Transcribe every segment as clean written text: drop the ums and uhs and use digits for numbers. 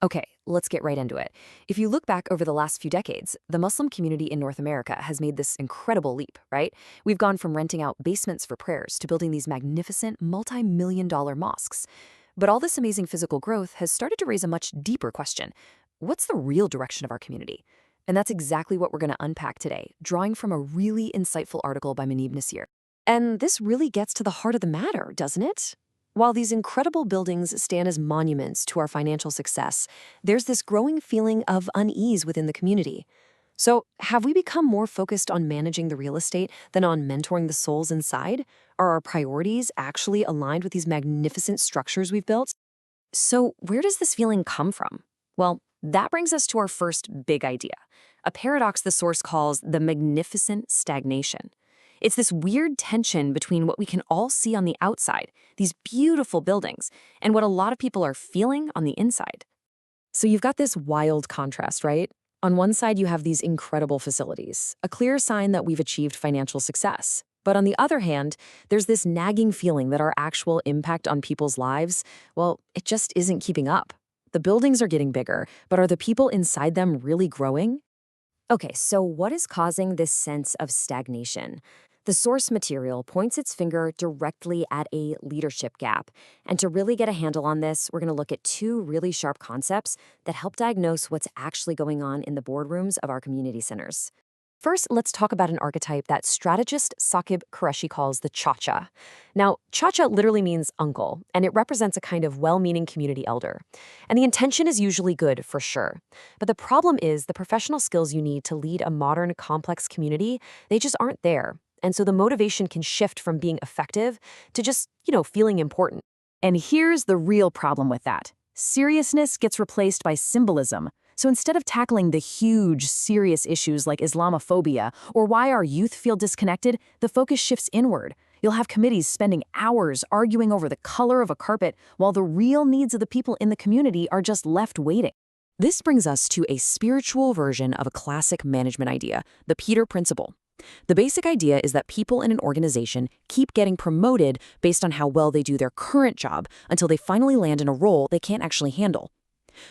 Okay, let's get right into it. If you look back over the last few decades, the Muslim community in North America has made this incredible leap, right? We've gone from renting out basements for prayers to building these magnificent multi-million-dollar mosques. But all this amazing physical growth has started to raise a much deeper question. What's the real direction of our community? And that's exactly what we're going to unpack today, drawing from a really insightful article by Muneeb Nasir. And this really gets to the heart of the matter, doesn't it? While these incredible buildings stand as monuments to our financial success, there's this growing feeling of unease within the community. So, have we become more focused on managing the real estate than on mentoring the souls inside? Are our priorities actually aligned with these magnificent structures we've built? So, where does this feeling come from? Well, that brings us to our first big idea, a paradox the source calls the magnificent stagnation. It's this weird tension between what we can all see on the outside, these beautiful buildings, and what a lot of people are feeling on the inside. So you've got this wild contrast, right? On one side, you have these incredible facilities, a clear sign that we've achieved financial success. But on the other hand, there's this nagging feeling that our actual impact on people's lives, well, it just isn't keeping up. The buildings are getting bigger, but are the people inside them really growing? Okay, so what is causing this sense of stagnation? The source material points its finger directly at a leadership gap. And to really get a handle on this, we're going to look at two really sharp concepts that help diagnose what's actually going on in the boardrooms of our community centers. First, let's talk about an archetype that strategist Saqib Qureshi calls the Chacha. Now, Chacha literally means uncle, and it represents a kind of well-meaning community elder. And the intention is usually good, for sure. But the problem is the professional skills you need to lead a modern, complex community, they just aren't there. And so the motivation can shift from being effective to just, feeling important. And here's the real problem with that. Seriousness gets replaced by symbolism. So instead of tackling the huge, serious issues like Islamophobia or why our youth feel disconnected, the focus shifts inward. You'll have committees spending hours arguing over the color of a carpet while the real needs of the people in the community are just left waiting. This brings us to a spiritual version of a classic management idea, the Peter Principle. The basic idea is that people in an organization keep getting promoted based on how well they do their current job until they finally land in a role they can't actually handle.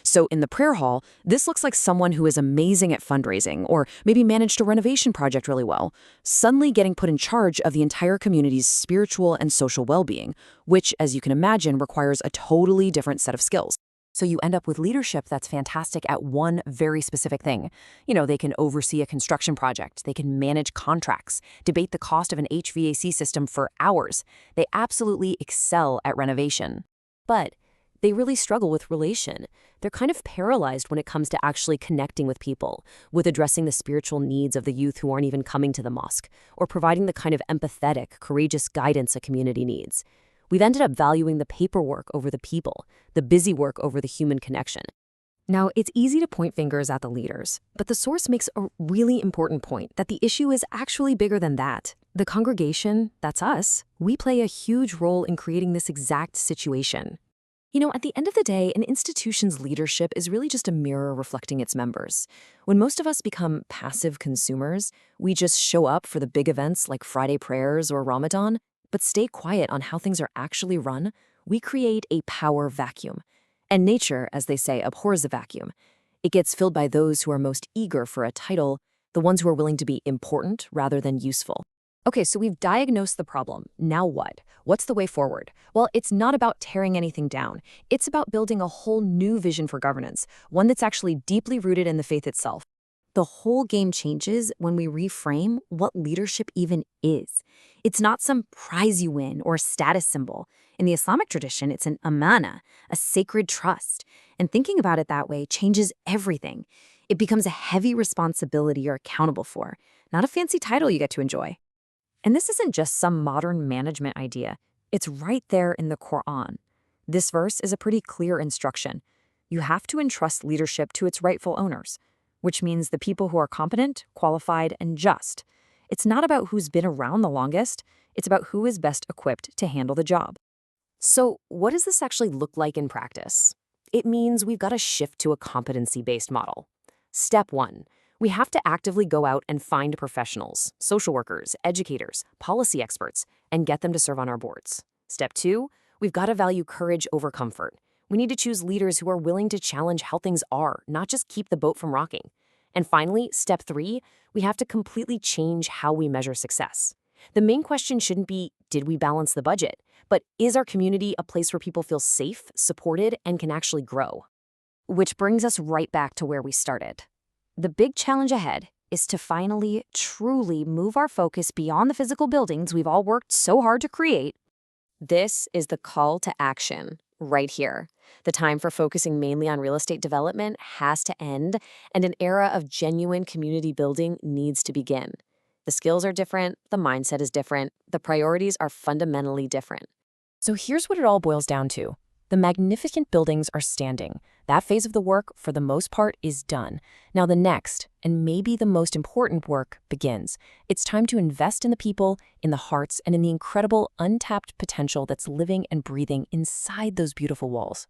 So in the prayer hall, this looks like someone who is amazing at fundraising or maybe managed a renovation project really well, suddenly getting put in charge of the entire community's spiritual and social well-being, which, as you can imagine, requires a totally different set of skills. So you end up with leadership that's fantastic at one very specific thing. They can oversee a construction project, they can manage contracts, debate the cost of an HVAC system for hours. They absolutely excel at renovation. But they really struggle with relation. They're kind of paralyzed when it comes to actually connecting with people, with addressing the spiritual needs of the youth who aren't even coming to the mosque, or providing the kind of empathetic, courageous guidance a community needs. We've ended up valuing the paperwork over the people, the busy work over the human connection. Now, it's easy to point fingers at the leaders, but the source makes a really important point that the issue is actually bigger than that. The congregation, that's us, we play a huge role in creating this exact situation. At the end of the day, an institution's leadership is really just a mirror reflecting its members. When most of us become passive consumers, we just show up for the big events like Friday prayers or Ramadan, but stay quiet on how things are actually run, we create a power vacuum. And nature, as they say, abhors a vacuum. It gets filled by those who are most eager for a title, the ones who are willing to be important rather than useful. Okay, so we've diagnosed the problem. Now what? What's the way forward? Well, it's not about tearing anything down. It's about building a whole new vision for governance, one that's actually deeply rooted in the faith itself. The whole game changes when we reframe what leadership even is. It's not some prize you win or status symbol. In the Islamic tradition, it's an amana, a sacred trust. And thinking about it that way changes everything. It becomes a heavy responsibility you're accountable for, not a fancy title you get to enjoy. And this isn't just some modern management idea. It's right there in the Quran. This verse is a pretty clear instruction. You have to entrust leadership to its rightful owners, which means the people who are competent, qualified, and just. It's not about who's been around the longest. It's about who is best equipped to handle the job. So what does this actually look like in practice? It means we've got to shift to a competency-based model. Step 1. We have to actively go out and find professionals, social workers, educators, policy experts, and get them to serve on our boards. Step 2, we've got to value courage over comfort. We need to choose leaders who are willing to challenge how things are, not just keep the boat from rocking. And finally, step 3, we have to completely change how we measure success. The main question shouldn't be, did we balance the budget? But is our community a place where people feel safe, supported, and can actually grow? Which brings us right back to where we started. The big challenge ahead is to finally, truly move our focus beyond the physical buildings we've all worked so hard to create. This is the call to action right here. The time for focusing mainly on real estate development has to end, and an era of genuine community building needs to begin. The skills are different, the mindset is different, the priorities are fundamentally different. So here's what it all boils down to. The magnificent buildings are standing. That phase of the work, for the most part, is done. Now the next, and maybe the most important work, begins. It's time to invest in the people, in the hearts, and in the incredible untapped potential that's living and breathing inside those beautiful walls.